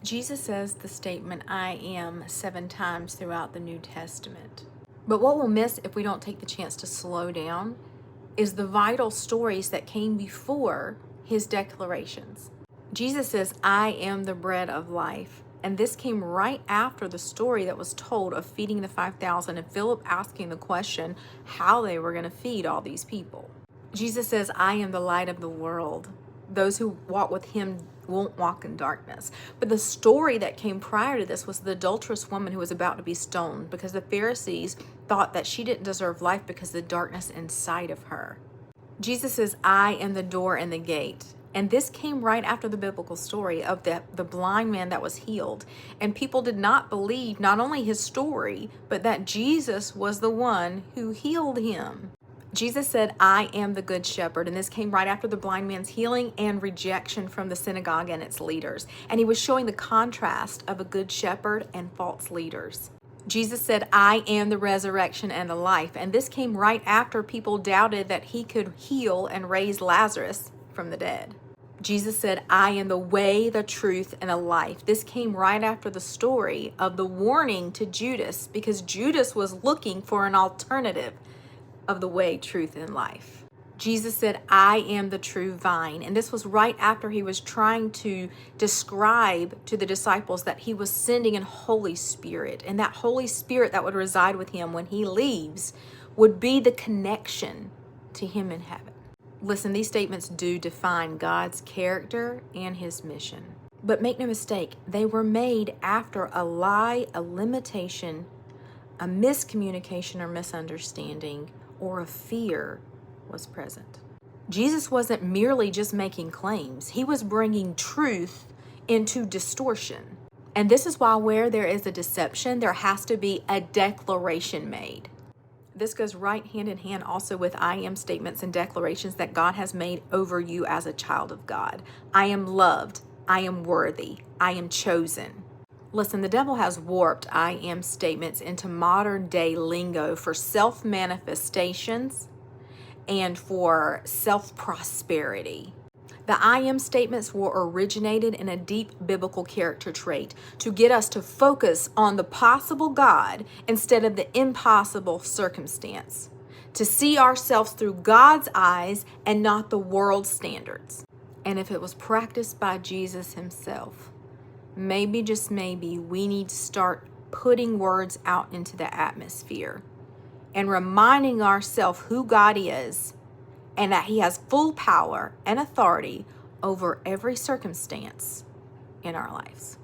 Jesus says the statement, I am, 7 times throughout the New Testament. But what we'll miss if we don't take the chance to slow down is the vital stories that came before his declarations. Jesus says, I am the bread of life. And this came right after the story that was told of feeding the 5,000 and Philip asking the question how they were going to feed all these people. Jesus says, I am the light of the world. Those who walk with him won't walk in darkness. But the story that came prior to this was the adulterous woman who was about to be stoned because the Pharisees thought that she didn't deserve life because of the darkness inside of her. Jesus says, I am the door and the gate. And this came right after the biblical story of the blind man that was healed. And people did not believe not only his story, but that Jesus was the one who healed him. Jesus said, I am the good shepherd. And this came right after the blind man's healing and rejection from the synagogue and its leaders. And he was showing the contrast of a good shepherd and false leaders. Jesus said, I am the resurrection and the life. And this came right after people doubted that he could heal and raise Lazarus from the dead. Jesus said, I am the way, the truth, and the life. This came right after the story of the warning to Judas because Judas was looking for an alternative of the way, truth, and life. Jesus said, I am the true vine. And this was right after he was trying to describe to the disciples that he was sending an Holy Spirit. And that Holy Spirit that would reside with him when he leaves would be the connection to him in heaven. Listen, these statements do define God's character and his mission. But make no mistake, they were made after a lie, a limitation, a miscommunication or misunderstanding, or a fear was present. Jesus wasn't merely just making claims. He was bringing truth into distortion. And this is why where there is a deception, there has to be a declaration made. This goes right hand in hand also with I am statements and declarations that God has made over you as a child of God. I am loved. I am worthy. I am chosen. Listen, the devil has warped I am statements into modern day lingo for self-manifestations and for self-prosperity. The I am statements were originated in a deep biblical character trait to get us to focus on the possible God instead of the impossible circumstance, to see ourselves through God's eyes and not the world's standards. And if it was practiced by Jesus himself, maybe, just maybe, we need to start putting words out into the atmosphere and reminding ourselves who God is and that he has full power and authority over every circumstance in our lives.